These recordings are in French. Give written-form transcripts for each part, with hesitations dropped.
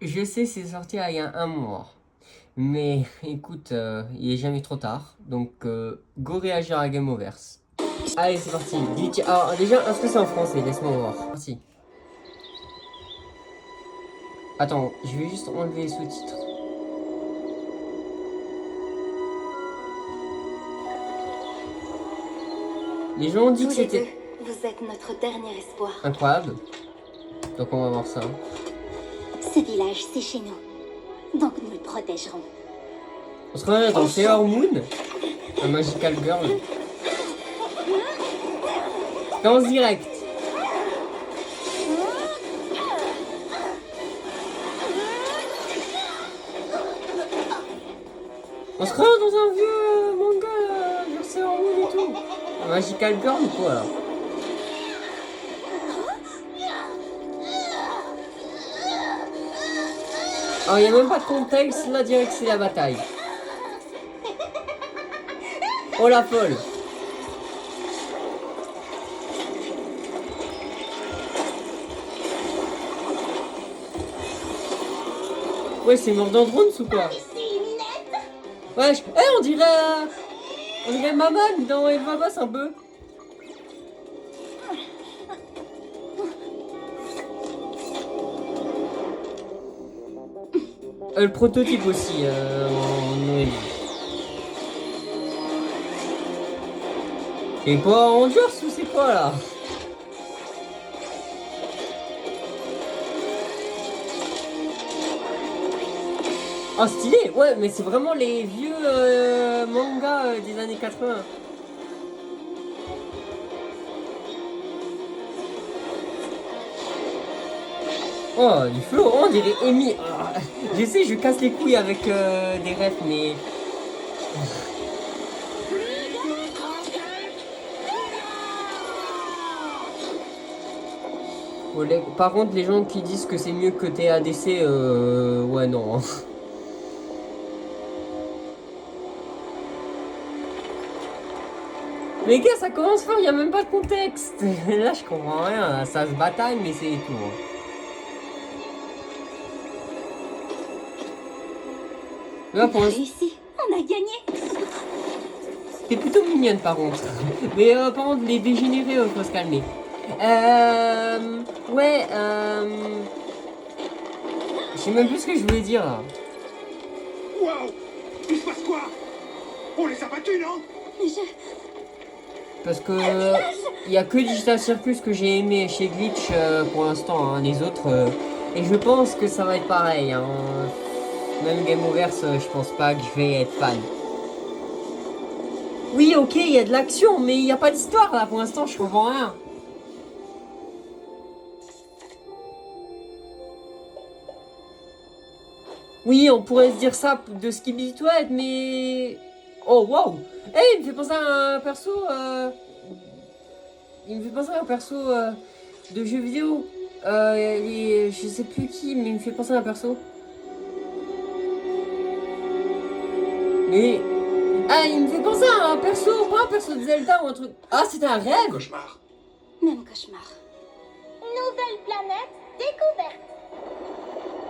Je sais, c'est sorti il y a un mois. Mais écoute, il est jamais trop tard. Donc, go réagir à Game Over. Allez, c'est parti. Alors, déjà, est-ce que c'est en français? Laisse-moi voir. C'est parti. Attends, je vais juste enlever les sous-titres. Les gens ont dit que c'était vous êtes notre dernier espoir. incroyable. Donc, on va voir ça. Ce village, c'est chez nous. Donc nous le protégerons. On se retrouve dans Sailor Moon, un Magical Girl. Dans direct. On se retrouve dans un vieux manga, genre Sailor Moon et tout. Un Magical Girl ou quoi là? Alors, il n'y a même pas de contexte, là direct c'est la bataille. Oh la folle. Ouais, c'est Mordant Drones ou quoi? Wesh, on dirait Maman dans Eva Boss un peu. Le prototype aussi, en Noël. Et pas en dur ou c'est quoi là? Oh stylé, ouais, mais c'est vraiment les vieux mangas des années 80. Oh, du flow, oh, on dirait Amy. Ah, je sais, je casse les couilles avec des refs, mais... Par contre, les gens qui disent que c'est mieux que TADC, ouais, non. Hein. Les gars, ça commence fort, il n'y a même pas de contexte. Là, je comprends rien, ça se bataille, mais c'est tout. Hein. Là, On a réussi, on a gagné. T'es plutôt mignonne, par contre. Mais par contre, les dégénérés, faut se calmer. Ouais, je sais même plus ce que je voulais dire, là. Waouh! Il se passe quoi? On les a battus, non? Parce que il y a que Digital Circus que j'ai aimé chez Glitch pour l'instant, hein, les autres. Et je pense que ça va être pareil. Hein. Même Game Over, je pense pas que je vais être fan. Oui, ok, il y a de l'action, mais il n'y a pas d'histoire là pour l'instant, je comprends rien. Oui, on pourrait se dire ça de Skibidi Toilet, mais... Oh, wow! Il me fait penser à un perso... Il me fait penser à un perso de jeu vidéo. Je sais plus qui, mais il me fait penser à un perso. Mais... Ah, il me fait penser à un perso, pas un perso de Zelda ou un truc... Ah, c'était un rêve! Cauchemar. Même cauchemar. Nouvelle planète découverte.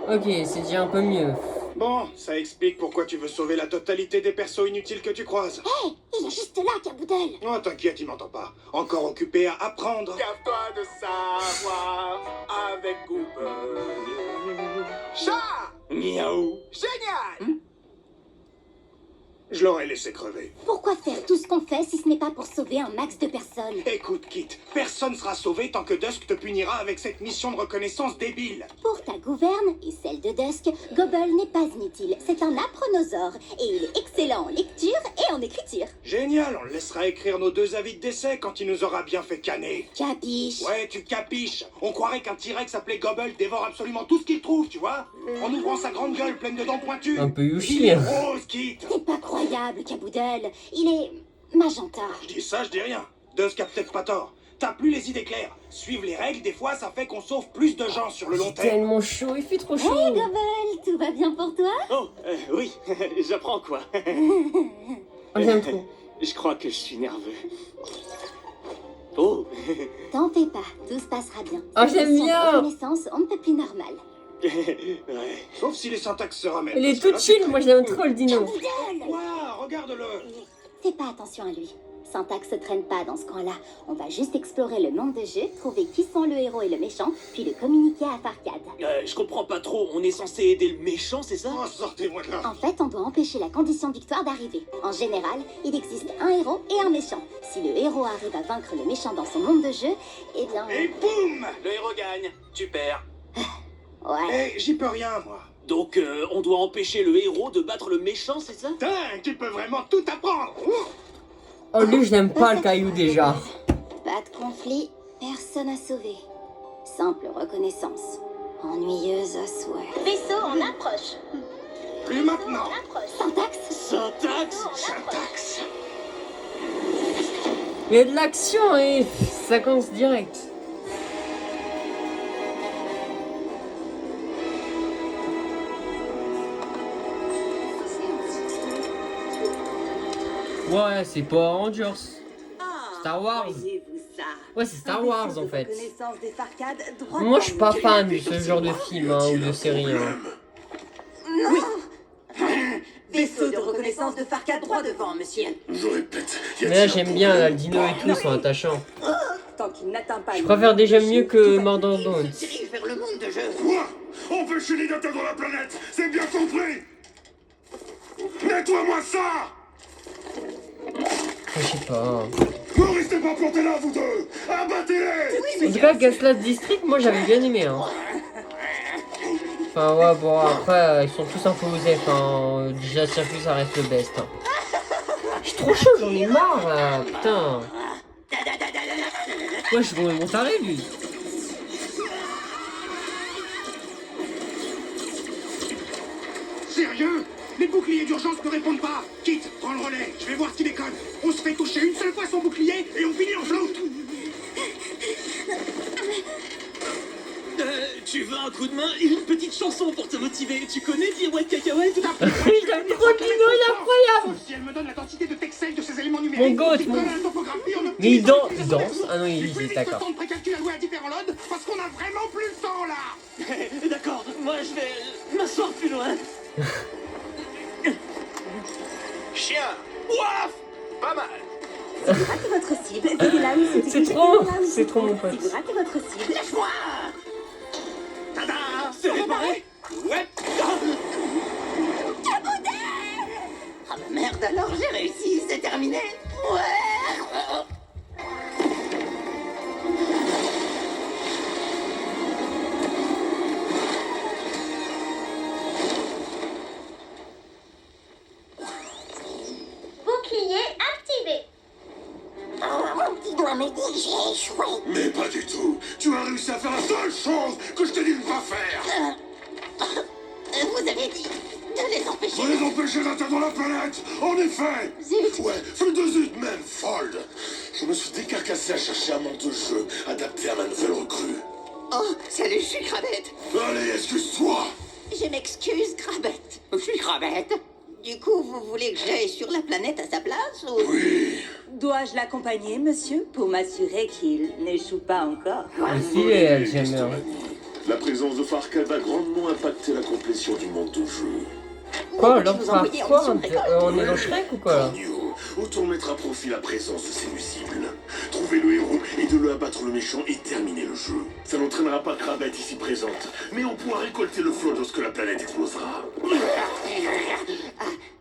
Ok, c'est déjà un peu mieux. Bon, ça explique pourquoi tu veux sauver la totalité des persos inutiles que tu croises. Hé, il est juste là, Caboodle. Oh, t'inquiète, il m'entend pas. Encore occupé à apprendre. Gave-toi de savoir avec Google. Chat! Miaou! Génial! Je l'aurais laissé crever. Pourquoi faire tout ce qu'on fait si ce n'est pas pour sauver un max de personnes? Écoute, Kit, personne sera sauvé tant que Dusk te punira avec cette mission de reconnaissance débile. Pour ta gouverne et celle de Dusk, Gobble n'est pas inutile. C'est un apronosaure et il est excellent en lecture et en écriture. Génial, on le laissera écrire nos 2 avis de décès quand il nous aura bien fait canner. Capiche? Ouais, tu capiches. On croirait qu'un T-Rex appelé Gobble dévore absolument tout ce qu'il trouve, tu vois. En ouvrant sa grande gueule pleine de dents pointues. Un peu Yoshi. Il est rose, Kit. C'est pas croyable, Caboodle. Il est magenta. Je dis ça, je dis rien. Dusk a peut-être pas tort. T'as plus les idées claires. Suivre les règles, des fois, ça fait qu'on sauve plus de gens sur le long C'est terme. tellement chaud, il fait trop Hey chaud. Gobble, tout va bien pour toi? Oh, oui, j'apprends quoi. Oh, j'aime trop. Je crois que je suis nerveux. Oh, T'en fais pas, tout se passera bien. Ah, C'est j'aime une bien. reconnaissance on ne peut plus normale. Ouais. Sauf si les syntaxes se ramènent. Il est parce que tout là, chill, c'est moi j'aime trop le dino. Quoi? Regarde-le. Fais pas attention à lui. Syntax se traîne pas dans ce coin-là. On va juste explorer le monde de jeu, trouver qui sont le héros et le méchant, puis le communiquer à Farcade. Je comprends pas trop, on est censé aider le méchant, c'est ça? Oh, sortez-moi de là. En fait, on doit empêcher la condition de victoire d'arriver. En général, il existe un héros et un méchant. Si le héros arrive à vaincre le méchant dans son monde de jeu, eh bien... Et boum! Le héros gagne, tu perds. Ouais. J'y peux rien, moi. Donc on doit empêcher le héros de battre le méchant, c'est ça? Dingue, tu peux vraiment tout apprendre. Oh, lui, je n'aime pas le caillou déjà. Pas de conflit, personne à sauver. Simple reconnaissance. Ennuyeuse à souhait. Vaisseau en approche. Plus maintenant. En approche. Syntax? Syntaxe? Syntaxe. Il y a de l'action et ça commence direct. Ouais, c'est Power Rangers. Star Wars. Voyez-vous ça? Ouais, c'est Star Wars en fait. Reconnaissance des Farcades, droit Moi, je suis pas devant. fan de ce genre de film hein, ou de série. Hein. Vaisseau de reconnaissance de Farcades, droit devant, monsieur. Je répète, Mais là, j'aime bien là, le dino et tout, ils sont attachants. Tant qu'il n'atteint pas Je préfère déjà mieux que Mordor Bones. dirige vers le monde de jeu. Quoi? Empêcher les d'atteindre la planète, c'est bien compris? Nettoie-moi ça! Je sais pas. Ne restez pas plantés là, vous deux! Abattez-les! En tout cas, Gaslight District, moi j'avais bien aimé. Hein. Enfin, ouais, bon, après, ils sont tous un peu osés. Enfin, déjà, Circus, ça reste le best. Hein. Je suis trop chaud, j'en ai marre là. Putain. Ouais, je suis complètement taré, lui. Sérieux? Les boucliers d'urgence ne répondent pas. Kit, prends le relais. Je vais voir s'il déconne. On se fait toucher une seule fois son bouclier et on finit en flotte. Tu veux un coup de main et une petite chanson pour te motiver? Tu connais Pirouette Cacahuète? J'aime trop le dino, il est incroyable. Si elle me donne la quantité de textile de ces éléments Mon numériques, goth, qui mon- collent à la topographie, on Mais optimise il l'utilisation danse. des Ah non, il Plus est vite, d'accord. le temps de précalcul alloué à différents loads, parce qu'on a vraiment plus le temps là. D'accord, moi je vais m'asseoir plus loin. Chien. Ouaf. Pas mal. Si vous ratez votre cible, veuillez là où il se C'est dirige, trop, veuillez là où il c'est se trop mon trouve. pote. Si vous ratez votre cible, Lâche-moi. Tada. C'est réparé? Ouais. Ah bah merde, alors j'ai réussi, c'est terminé. Ouais. Bouclier activé. Mon petit doigt me dit que j'ai échoué. Mais pas du tout! Tu as réussi à faire la seule chose que je t'ai dit de ne pas faire! Vous avez dit de les empêcher. Faut les empêcher d'atteindre la planète! En effet! Zut. Ouais, feu de zut même, Fold! Je me suis décarcassé à chercher un monde de jeu adapté à ma nouvelle recrue. Oh, salut, je suis Crabette. Allez, excuse-toi! Je m'excuse, Crabette. Je suis Crabette. Du coup, vous voulez que j'aille sur la planète à sa place ou... Oui! Dois-je l'accompagner, monsieur, pour m'assurer qu'il n'échoue pas encore? Aussi, elle, j'aime bien. La présence de Farcade va grandement impacter la complétion du monde de jeu. Quoi, alors, Vous envoyez en quoi mission précoce. on est dans Shrek ou quoi là? Agneau, autant mettre à profit la présence de ces nuisibles. Trouver le héros et de le abattre le méchant et terminer le jeu. Ça n'entraînera pas Crabette ici présente, mais on pourra récolter le flot lorsque la planète explosera.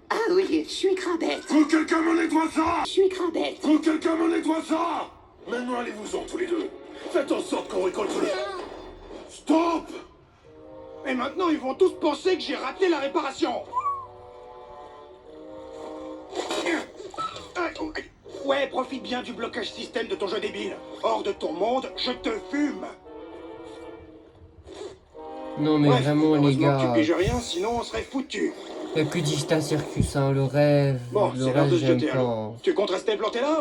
Ah oui, je suis Crabette. Faut que quelqu'un me nettoie ça! Je suis Crabette. Faut que quelqu'un me nettoie ça! Maintenant allez-vous-en tous les deux. Faites en sorte qu'on récolte le... Stop! Et maintenant, ils vont tous penser que j'ai raté la réparation. Ouais, profite bien du blocage système de ton jeu débile. Hors de ton monde, je te fume. Non mais Bref, vraiment les heureusement que gars, tu piges rien, sinon on serait foutu. y'a que Dista Circus, hein, le rêve, Bon, le c'est l'heure reste de se j'aime jeter à pas. l'eau. Tu comptes rester planté là?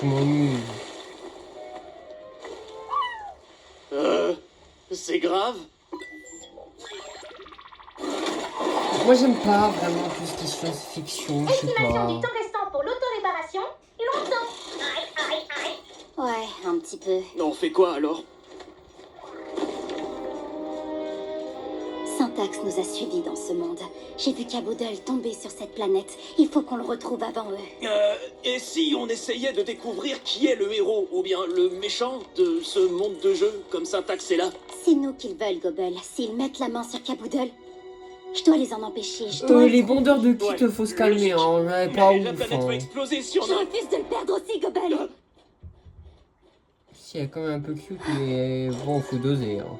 Je m'ennuie. C'est grave? Moi j'aime pas vraiment tout ce qui est science-fiction, je sais Estimation du pas. temps restant pour l'auto-réparation. Longtemps. Aïe, aïe, aïe. Ouais, un petit peu. On fait quoi alors? Syntax nous a suivis dans ce monde. J'ai vu Kaboodle tomber sur cette planète. Il faut qu'on le retrouve avant eux. Et si on essayait de découvrir qui est le héros, ou bien le méchant de ce monde de jeu, comme Syntax est là? C'est nous qu'ils veulent, Gobble. S'ils mettent la main sur Kaboodle, je dois les en empêcher. Je dois Les bandeurs de kit, faut se calmer, hein. On est pas Mais la ouf. planète va Hein. exploser si on Je a... refuse de le perdre aussi, Gobble. Si, elle est quand même un peu cute, mais bon, faut doser. Hein.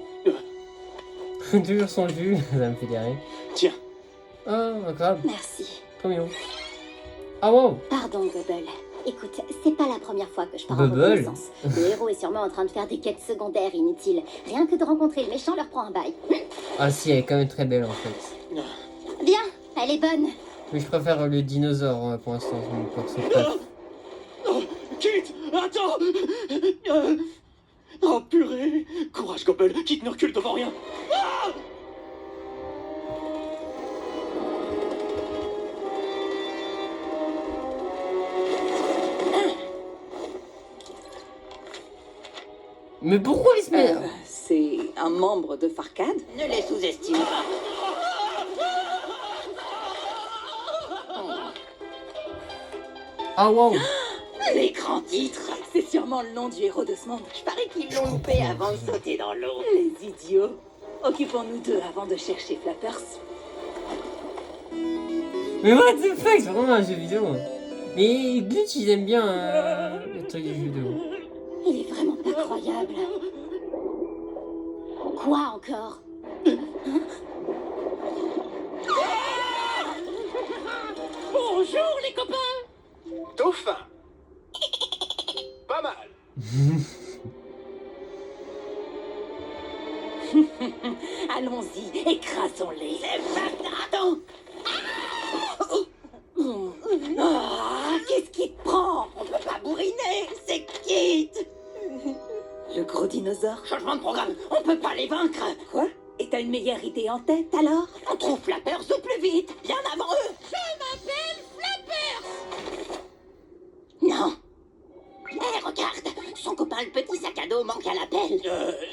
Toujours son jus, ça me fait des rires. Tiens. Ah, incroyable, Merci. trop mignon. Ah wow. Pardon, Gobble. Écoute, c'est pas la première fois que je pars en Gobble. reconnaissance. Le héros est sûrement en train de faire des quêtes secondaires inutiles. Rien que de rencontrer le méchant leur prend un bail. Ah si, elle est quand même très belle en fait. Bien, elle est bonne. Mais je préfère le dinosaure pour l'instant, mon perso préf. Kit, attends. Oh purée. Courage, Gobble. Kit ne recule devant rien. Ah! Mais pourquoi il se met... C'est un membre de Farcade? Ne les sous-estime pas. Ah wow. L'écran titre. C'est sûrement le nom du héros de ce monde. Je parie qu'ils l'ont loupé avant de sauter dans l'eau. Les idiots. Occupons-nous d'eux avant de chercher Flappers. Mais what the fuck, c'est vraiment un jeu vidéo. Mais Glitch, ils aiment bien le truc du jeu vidéo. Il est vraiment pas croyable. Quoi encore? Bonjour, les copains. Dauphin. Pas mal. Allons-y, écrasons-les. Attends. Qu'est-ce qui te prend? On peut pas bourriner, c'est quitte. Le gros dinosaure. Changement de programme, on peut pas les vaincre. Quoi? Et t'as une meilleure idée en tête alors? On trouve Flappers au plus vite, bien avant eux. Je m'appelle Flappers. Non. Hé, regarde, son copain le petit sac à dos manque à l'appel.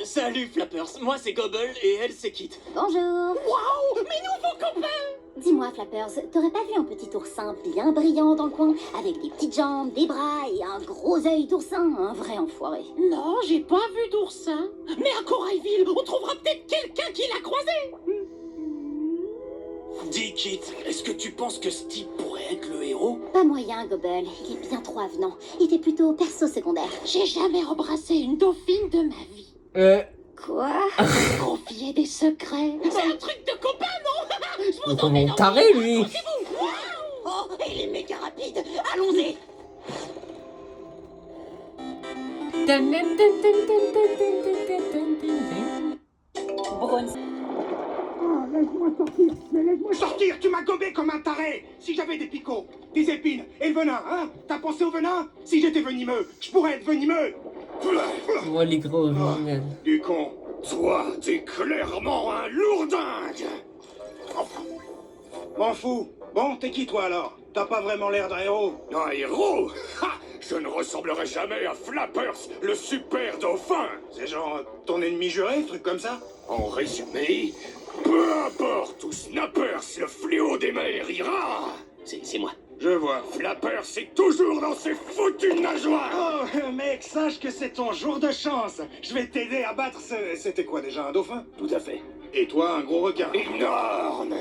Salut, Flappers. Moi, c'est Gobble et elle, c'est Kit. Bonjour. Waouh, mes nouveaux copains. Dis-moi, Flappers, t'aurais pas vu un petit oursin bien brillant dans le coin, avec des petites jambes, des bras et un gros œil d'oursin, un vrai enfoiré. Non, j'ai pas vu d'oursin. Mais à Corailville, on trouvera peut-être quelqu'un qui l'a croisé. Dis, Kit, est-ce que tu penses que ce type pourrait être le héros? Pas moyen, Gobble, il est bien trop avenant. Il fait plutôt perso secondaire. J'ai jamais embrassé une dauphine de ma vie. Quoi? Confier des secrets. C'est un truc de copain, non? Je vous Comment taré lui. Oh, il est méga rapide. Allons-y. Laisse-moi sortir, tu m'as gobé comme un taré. Si j'avais des picots, des épines et le venin, hein? T'as pensé au venin? Si j'étais venimeux, je pourrais être venimeux. Moi les gros originels. Du con. Toi, t'es clairement un lourdingue. M'en fous. Bon, t'es qui toi alors? T'as pas vraiment l'air d'un héros. Un héros? Ha! Je ne ressemblerai jamais à Flappers, le super dauphin. C'est genre ton ennemi juré, truc comme ça? En résumé, peu importe où Snappers, le fléau des mers, ira, C'est moi. Je vois. Flappers est toujours dans ses foutues nageoires. Oh, mec, sache que c'est ton jour de chance. Je vais t'aider à battre ce... C'était quoi déjà, un dauphin? Tout à fait. Et toi, un gros requin? Énorme.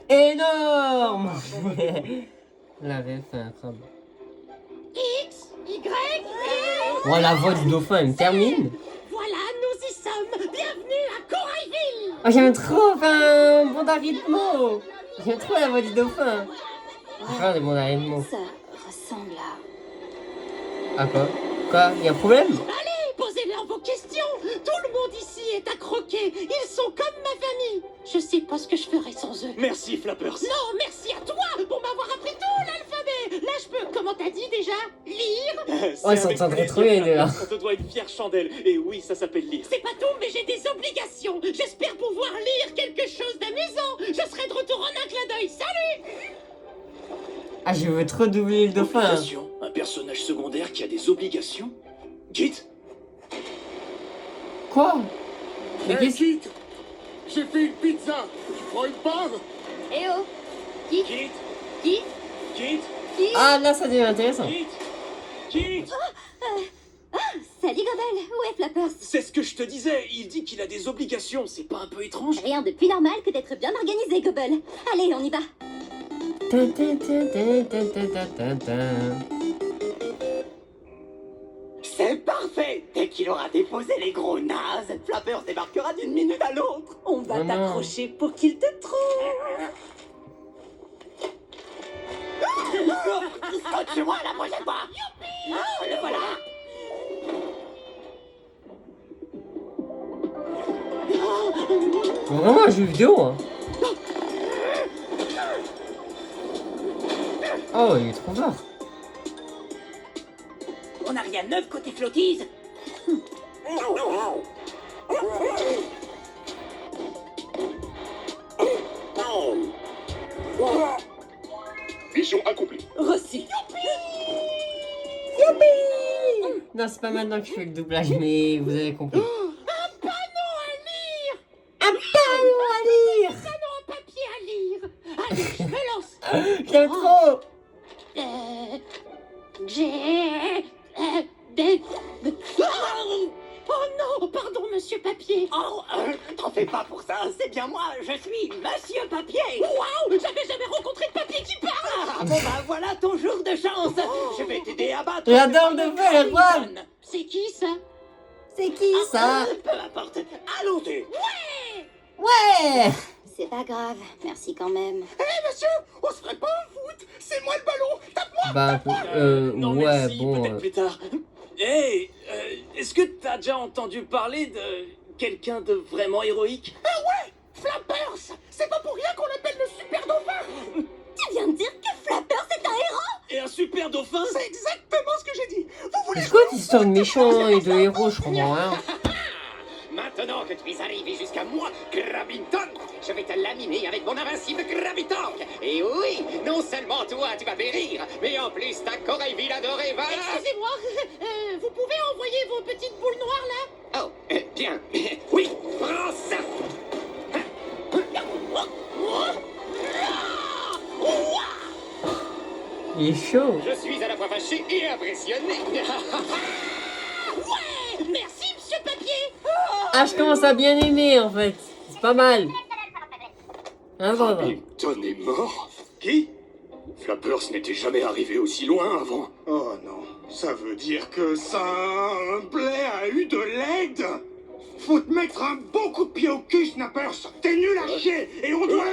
Énorme. La VF est incroyable. X, Y, Oh la voix du dauphin, elle me termine. voilà, nous y sommes. Bienvenue à Corailville. Oh j'aime trop, enfin, Bondaritmo. J'aime trop la voix du dauphin. Enfin, des Bondaritmo. Ça ressemble à... Ah quoi? Quoi? Y'a un problème? Allez, posez-leur vos questions. Tout le monde ici est à croquer. Ils sont comme ma famille. Je sais pas ce que je ferais sans eux. Merci, Flappers. Non, merci à toi pour m'avoir appris tout l'alphabet. Là, je peux, comment t'as dit déjà? Lire. Oh, ils s'entendraient trop bien, les deux, là. On te doit une fière chandelle. Et oui, ça s'appelle lire. C'est pas tout, mais j'ai des obligations. J'espère pouvoir lire quelque chose d'amusant. Je serai de retour en un clin d'œil. Salut. Ah, je veux trop doubler le dauphin. Obligation? Un personnage secondaire qui a des obligations? Kit? Quoi? Mais qu'est-ce Kit, j'ai fait une pizza. Tu prends une pomme. Eh oh. Qui Kit, Qui Kit, Qui Ah, là, ça devient intéressant. Kit, Kit. Salut Gobel, où est Flappers? C'est ce que je te disais. Il dit qu'il a des obligations. C'est pas un peu étrange? Rien de plus normal que d'être bien organisé, Gobel. Allez, on y va. Tin, tin, tin, tin, tin, tin, tin, tin, tin. C'est parfait. Dès qu'il aura déposé les gros nazes, Flappers débarquera d'une minute à l'autre. On va Oh non. t'accrocher pour qu'il te trouve. Scotche-moi la prochaine fois. Ah, le voilà. C'est vraiment un jeu vidéo, hein. Oh, il est trop fort. On n'a rien de neuf côté flottise. Mission accomplie. Reçu. Non, c'est pas maintenant que je fais le doublage, mais vous avez compris. Un panneau à lire. Un papier à lire. Allez, je me lance. J'aime trop. J'ai... des... Oh non, pardon, monsieur Papier. Oh, t'en fais pas pour ça. C'est bien moi. Je suis Monsieur Papier. Waouh, j'avais jamais rencontré de papier qui parle. Ah, bon bah voilà ton jour de chance. Je vais t'aider à battre. J'adore le faire, quoi. Harrington. C'est qui ça? C'est qui ça? Peu importe. Allons-y. Ouais. C'est pas grave, merci quand même. Monsieur, on se ferait pas un foot? C'est moi le ballon. Tape-moi. Bah, Non, ouais, merci, bon. peut-être plus tard. Hey, est-ce que t'as déjà entendu parler de quelqu'un de vraiment héroïque? Flappers. C'est pas pour rien qu'on l'appelle le super dauphin. Tu viens de dire que Flappers est un héros? Et un super dauphin? C'est exactement ce que j'ai dit. Vous voulez C'est quoi cette histoire de méchant et de héros, je comprends rien. Maintenant que tu es arrivé jusqu'à moi, Graviton, je vais te laminer avec mon invincible Gravitank. Et oui, non seulement toi tu vas périr, mais en plus ta Corail adorée va... Excusez-moi, vous pouvez envoyer vos petites boules noires là? Oh, bien. Oui, prends ça. Il est chaud. Je suis à la fois fâché et impressionné. Ouais, merci monsieur Papier. Ah, je commence à bien aimer, en fait. C'est pas mal. Ah, bon, bon. Hamilton est mort? Qui? Flappers n'était jamais arrivé aussi loin avant. Oh non, ça veut dire que ça a eu de l'aide. Faut te mettre un bon coup de pied au cul, Snappers. T'es nul à chier et on doit...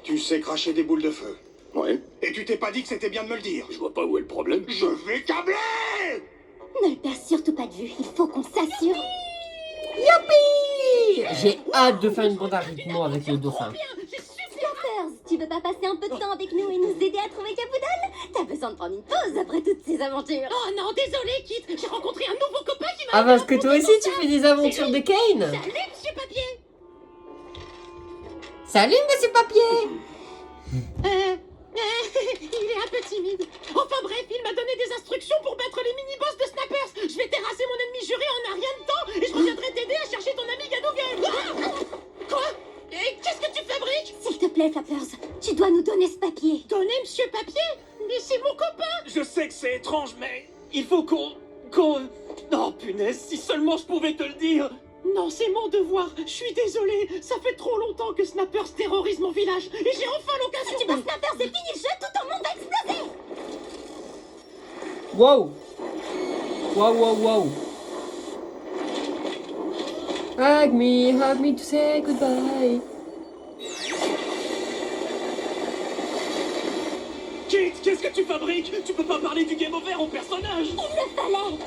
Tu sais cracher des boules de feu. Ouais, Et tu t'es pas dit que c'était bien de me le dire. je vois pas où est le problème. Je vais câbler. Ne le perds surtout pas de vue, il faut qu'on s'assure. J'ai hâte de faire une bande à rythme avec le dauphin. Flappers, tu veux pas passer un peu de temps avec nous et nous aider à trouver Capoudal? T'as besoin de prendre une pause après toutes ces aventures. Oh non, désolé Kit, j'ai rencontré un nouveau copain qui m'a... Ah, parce que toi aussi, tu fais des aventures de Kane. Salut monsieur Papier. Salut, monsieur Papier. Il est un peu timide. Enfin bref, il m'a donné des instructions pour battre les mini-boss de Snappers. Je vais terrasser mon ennemi juré en un rien de temps et je reviendrai t'aider à chercher ton ami Gadougan. Ah quoi? Et qu'est-ce que tu fabriques? S'il te plaît, Flappers, tu dois nous donner ce papier. Donner monsieur Papier? Mais c'est mon copain. Je sais que c'est étrange, mais il faut qu'on... Oh punaise, si seulement je pouvais te le dire. Non, c'est mon devoir. Je suis désolé. Ça fait trop longtemps que Snappers terrorise mon village et j'ai enfin l'occasion. Si tu bats Snappers, c'est fini le jeu, tout ton monde va exploser. Wow. Wow, wow, wow. Hug me to say goodbye. Kit, qu'est-ce que tu fabriques? Tu peux pas parler du game over au personnage. Il le fallait.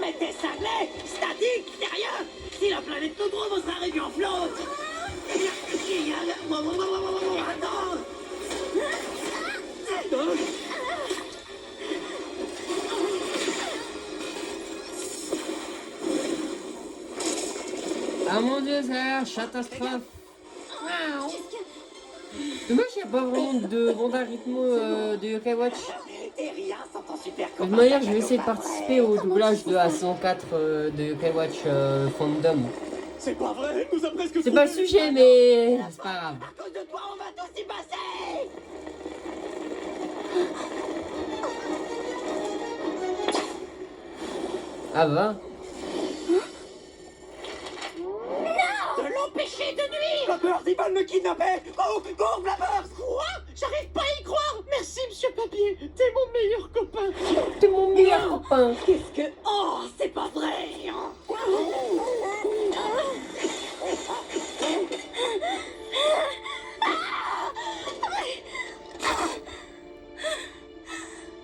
Mais t'es cinglé, statique, sérieux. Si la planète nous trouve, on sera réduit en flotte. Attends. Ah mon dieu, ça a l'air catastrophe. Dommage qu'il n'y a pas vraiment de bande à rythme de Yokai Watch. Et rien sans ton super De copain. toute manière, je vais essayer de participer au doublage de la saison 4 de Yokai Watch Fandom. C'est pas vrai, elle nous a presque C'est pas le sujet, mais c'est pas grave. À cause de toi, on va tous y passer. Ah bah. De l'empêcher de nuire. Flappers, ils veulent me kidnapper. Oh, cours, Flappers. Quoi? J'arrive pas à y croire. Merci, monsieur Papier. T'es mon meilleur copain. T'es mon meilleur copain. Qu'est-ce que... Oh, c'est pas vrai.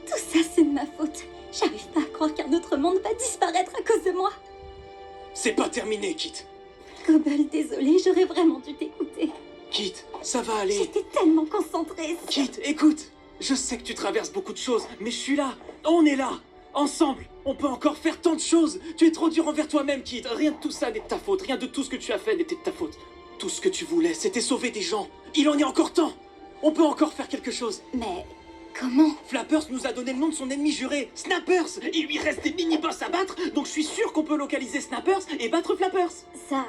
Tout ça, c'est de ma faute. J'arrive pas à croire qu'un autre monde va disparaître à cause de moi. C'est pas terminé, Kit. Gobble, désolée, j'aurais vraiment dû t'écouter. Kit, ça va aller. J'étais tellement concentrée. Kit, écoute. Je sais que tu traverses beaucoup de choses, mais je suis là. On est là. Ensemble, on peut encore faire tant de choses. Tu es trop dur envers toi-même, Kit. Rien de tout ça n'est de ta faute. Rien de tout ce que tu as fait n'était de ta faute. Tout ce que tu voulais, c'était sauver des gens. Il en est encore temps. On peut encore faire quelque chose. Mais comment? Flappers nous a donné le nom de son ennemi juré, Snappers. Il lui reste des mini-boss à battre, donc je suis sûr qu'on peut localiser Snappers et battre Flappers. Ça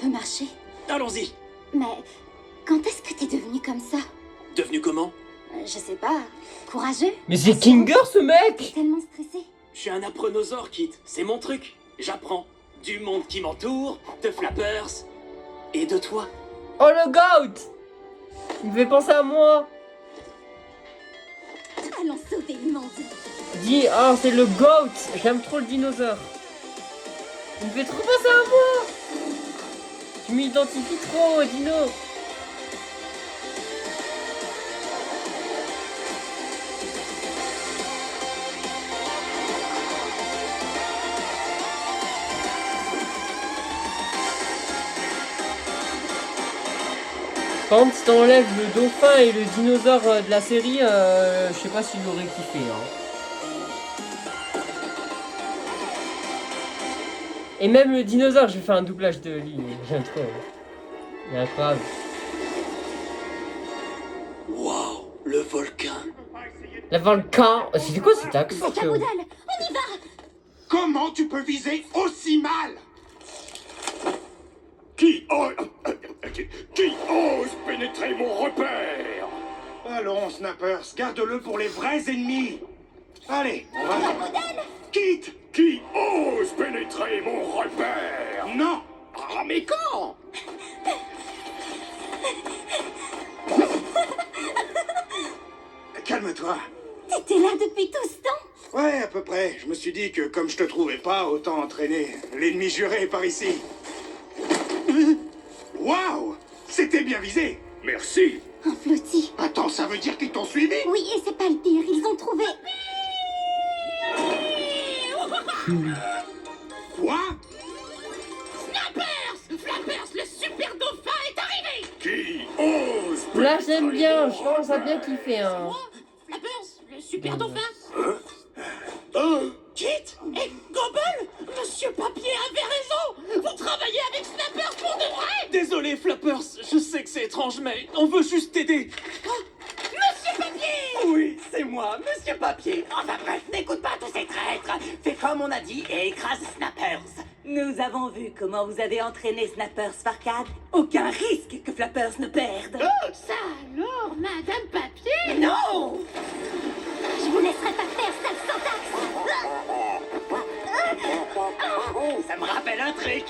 peut marcher. Allons-y. Mais quand est-ce que t'es devenu comme ça? Devenu comment? Je sais pas. Courageux? Mais c'est Kinger ce mec. Tellement stressé. Je suis un apreneusor, Kit. C'est mon truc. J'apprends du monde qui m'entoure, de Flappers et de toi. Oh le goat. Il me fait penser à moi. Allons sauver le monde. Dis, oh c'est le goat. J'aime trop le dinosaure. Il me fait trop penser à moi. Je m'identifie trop au dino. Par contre, si t'enlèves le dauphin et le dinosaure de la série, je sais pas si j'aurais kiffé. Et même le dinosaure, j'ai fait un doublage de lui. J'aime trop. Il est incroyable. Waouh, le volcan. Le volcan. C'était quoi cet axe? C'est Caboodle. On y va. Comment tu peux viser aussi mal? Qui ose pénétrer mon repère? Allons, Snappers, garde-le pour les vrais ennemis. Allez, on va... Quitte. Qui ose pénétrer mon repère? Non. Ah, mais quand? Calme-toi. T'étais là depuis tout ce temps? Ouais, à peu près. Je me suis dit que comme je te trouvais pas, autant entraîner l'ennemi juré par ici. Waouh! C'était bien visé. Merci. Un flottis. Attends, ça veut dire qu'ils t'ont suivi? Oui, et c'est pas le pire. Ils ont trouvé... Quoi? Snappers! Flappers, le super dauphin est arrivé! Qui ose Là, j'aime bien. Je commence à bien kiffer. Hein. Flappers, le super dauphin! Kit? Et Gobble! Monsieur Papier avait raison! Vous travaillez avec Snappers pour de vrai! Désolé, Flappers. Je sais que c'est étrange, mais on veut juste t'aider. Monsieur Papier! Oui, c'est moi, Monsieur Papier. Enfin bref, n'écoute pas tous ces traîtres. Fais comme on a dit et écrase Snappers. Nous avons vu comment vous avez entraîné Snappers Farcade. Aucun risque que Flappers ne perde. Ça alors, Madame Papier? Non! Je vous laisserai pas faire, sale syntaxe. Ça me rappelle un truc.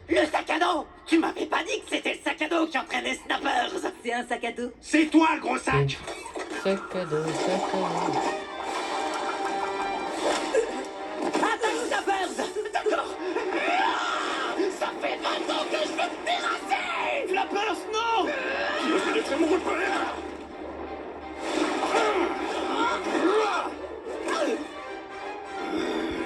Le sac à dos! Tu m'avais pas dit que c'était le sac à dos qui entraînait Snappers! C'est un sac à dos. C'est toi le gros sac. Sac à dos, sac à dos. Attaque Snappers! D'accord. Ça fait 20 ans que je veux te terrasser! Flappers, non! Qui ose pénétrer mon repère?